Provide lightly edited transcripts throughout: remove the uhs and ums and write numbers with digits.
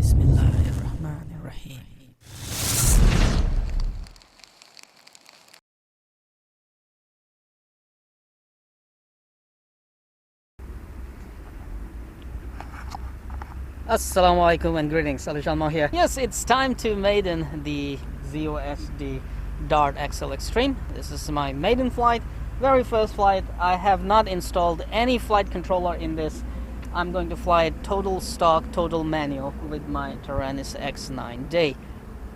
Bismillahirrahmanirrahim. Assalamu alaikum and greetings. AliShanMao here. Yes, it's time to Maiden the ZOHD Dart XL Extreme. This is my maiden flight, very first flight. I have not installed any flight controller in this. I'm going to fly it total stock, total manual with my Taranis X9D.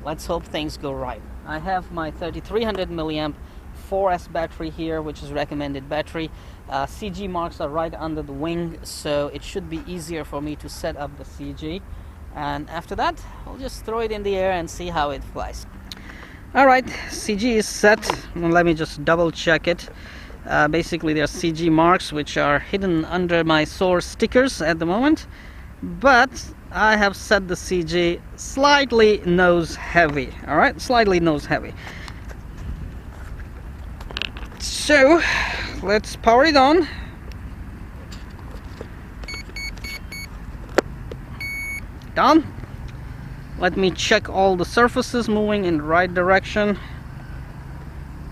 Let's hope things go right. I have my 3300 milliamp 4S battery here, which is recommended battery. CG marks are right under the wing, so it should be easier for me to set up the CG. And after that, I'll just throw it in the air and see how it flies. Alright, CG is set. Let me just double check it. Basically, there are CG marks which are hidden under my source stickers at the moment. But I have set the CG slightly nose heavy. Alright, slightly nose heavy. So, let's power it on. Done. Let me check all the surfaces moving in the right direction.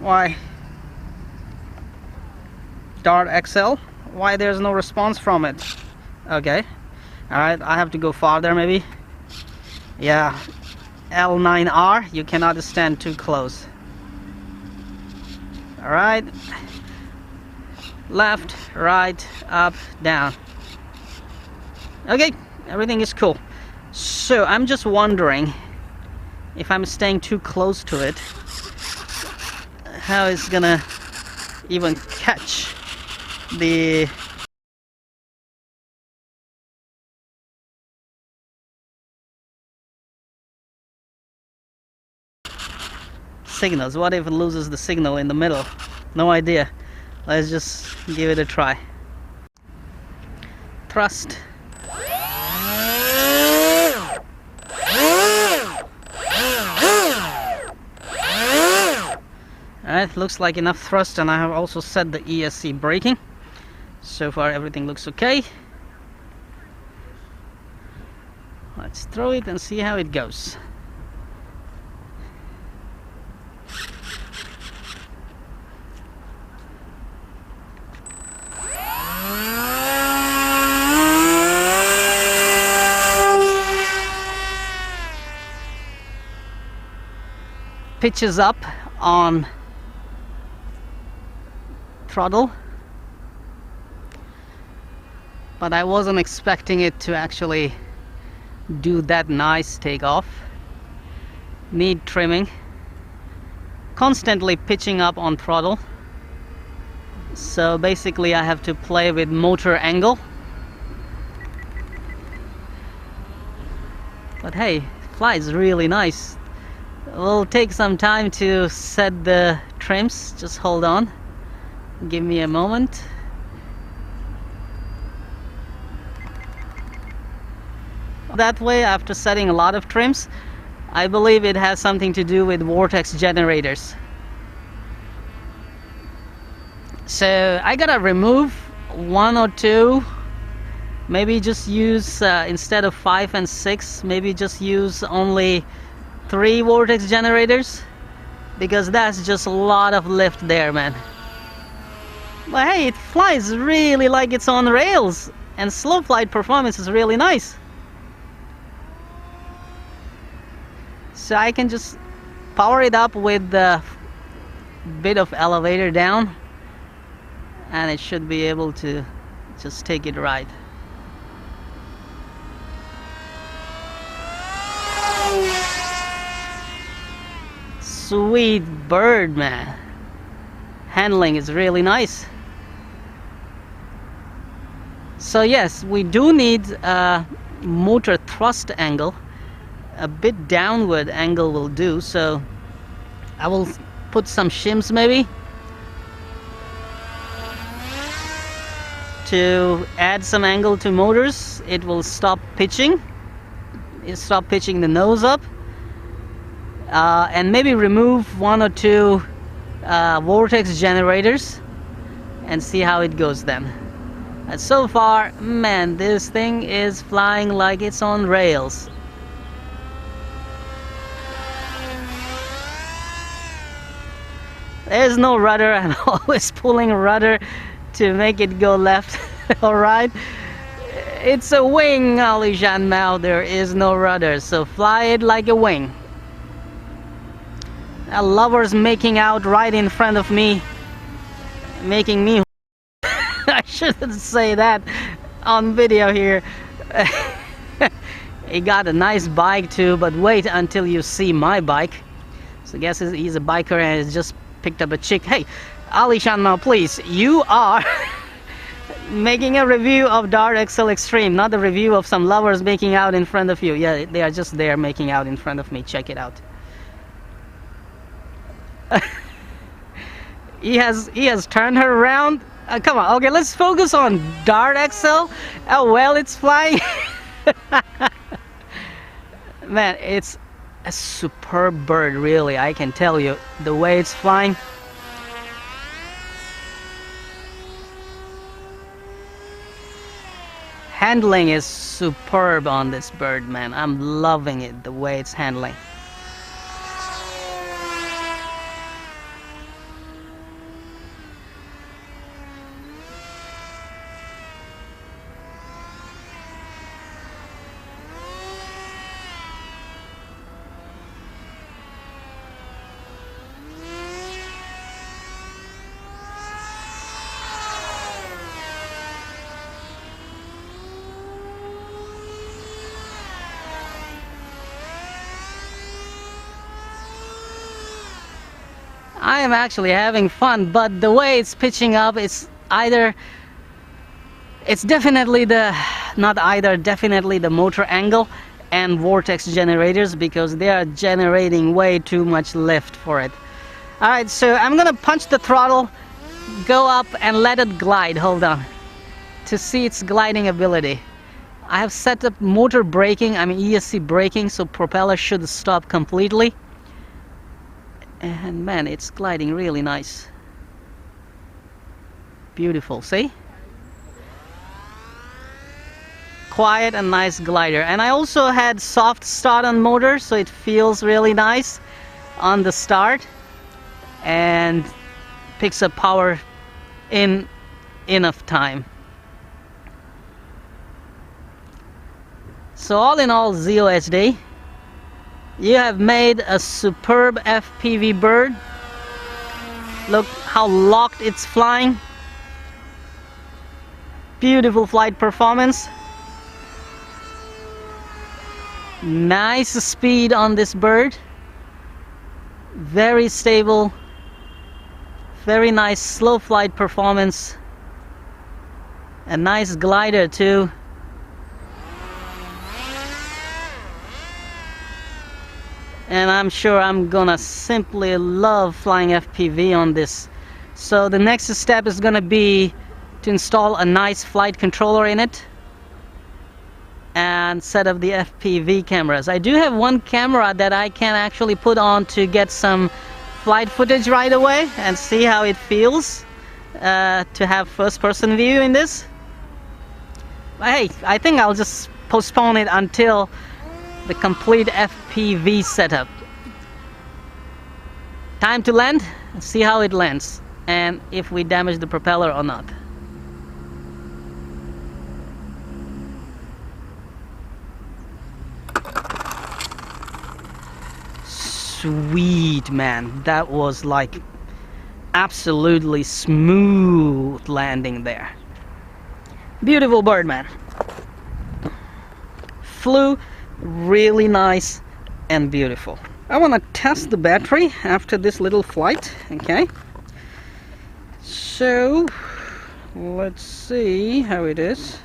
Why? Dart XL? Why there's no response from it? Okay. Alright, I have to go farther maybe. Yeah. L9R, you cannot stand too close. Alright, left, right, up, down. Okay, everything is cool. So I'm just wondering if I'm staying too close to it, how it's gonna even catch the signals. What if it loses the signal in the middle? No idea. Let's just give it a try. Thrust. Alright, looks like enough thrust, and I have also set the ESC braking. So far everything looks okay. Let's throw it and see how it goes. Pitches up on throttle, but I wasn't expecting it to actually do that nice takeoff. Need trimming. Constantly pitching up on throttle, so basically I have to play with motor angle. But hey, it flies really nice. It will take some time to set the trims. Just hold on, give me a moment. That way, after setting a lot of trims, I believe it has something to do with vortex generators. So I gotta remove one or two, maybe just use instead of 5 and 6, maybe just use only 3 vortex generators, because that's just a lot of lift there, man. But hey, it flies really like it's on rails, and slow flight performance is really nice. So I can just power it up with the bit of elevator down, and it should be able to just take it right. Sweet bird, man. Handling is really nice. So yes, we do need a motor thrust angle. A bit downward angle will do, so I will put some shims maybe to add some angle to motors. It will stop pitching. It'll stop pitching the nose up. And maybe remove 1 or 2 vortex generators and see how it goes then. And so far, man, this thing is flying like it's on rails. There's no rudder. I'm always pulling rudder to make it go left. Alright, it's a wing, AliShanMao. There is no rudder, so fly it like a wing. A lover's making out right in front of me, making me I shouldn't say that on video here. He got a nice bike too, but wait until you see my bike. So I guess he's a biker and he's just picked up a chick. Hey, AliShanMao, please, you are making a review of Dart XL Extreme, not a review of some lovers making out in front of you. Yeah, they are just there making out in front of me. Check it out. He has turned her around. Come on, okay, let's focus on Dart XL. How well it's flying. Man, it's a superb bird, really. I can tell you the way it's flying. Handling is superb on this bird, man. I'm loving it, the way it's handling. I am actually having fun, but the way it's pitching up, it's definitely definitely the motor angle and vortex generators, because they are generating way too much lift for it. Alright, so I'm gonna punch the throttle, go up and let it glide. Hold on, to see its gliding ability. I have set up motor braking, ESC braking, so propeller should stop completely. And man, it's gliding really nice. Beautiful, see? Quiet and nice glider. And I also had soft start on motor, so it feels really nice on the start and picks up power in enough time. So all in all, ZOHD, you have made a superb FPV bird. Look how locked it's flying. Beautiful flight performance. Nice speed on this bird. Very stable. Very nice slow flight performance. A nice glider too. And I'm sure I'm gonna simply love flying FPV on this. So the next step is gonna be to install a nice flight controller in it and set up the FPV cameras. I do have one camera that I can actually put on to get some flight footage right away and see how it feels to have first-person view in this. But hey, I think I'll just postpone it until the complete FPV setup. Time to land, see how it lands and if we damage the propeller or not. Sweet, man, that was like absolutely smooth landing there. Beautiful bird, man. Flew really nice and beautiful. I want to test the battery after this little flight. Okay, so let's see how it is.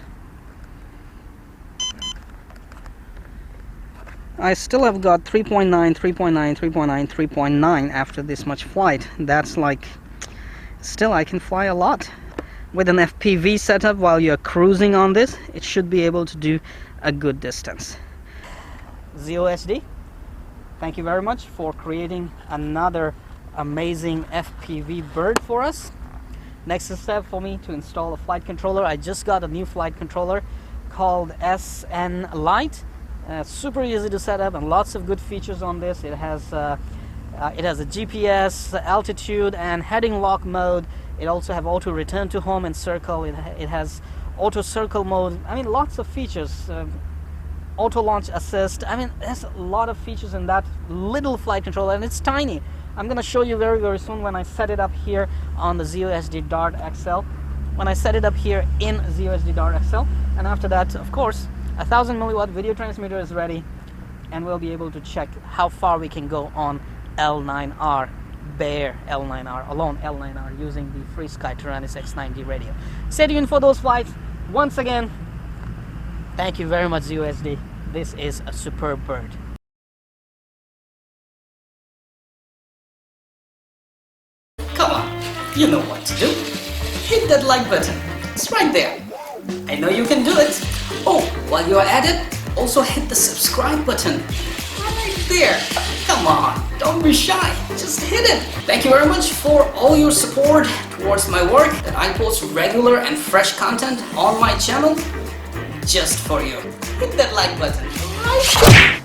I still have got 3.9, 3.9, 3.9, 3.9 after this much flight. That's like, still I can fly a lot. With an FPV setup while you're cruising on this, it should be able to do a good distance. ZOHD, thank you very much for creating another amazing FPV bird for us. Next step for me to install a flight controller. I just got a new flight controller called SN Lite. Super easy to set up and lots of good features on this. It has It has a GPS, altitude, and heading lock mode. It also have auto return to home and circle. It has auto circle mode. I mean, lots of features. Auto launch assist. I mean, there's a lot of features in that little flight controller, and it's tiny. I'm gonna show you very soon when I set it up here on the ZOHD Dart XL. When I set it up here in ZOHD Dart XL, and after that, of course, a 1000 milliwatt video transmitter is ready, and we'll be able to check how far we can go on L9R, bare L9R, alone L9R, using the FreeSky Taranis X9D radio. Stay tuned for those flights. Once again, thank you very much, ZOHD. This is a superb bird. Come on, you know what to do. Hit that like button. It's right there. I know you can do it. Oh, while you're at it, also hit the subscribe button. Right there. Come on, don't be shy. Just hit it. Thank you very much for all your support towards my work, that I post regular and fresh content on my channel just for you. Hit that like button right there.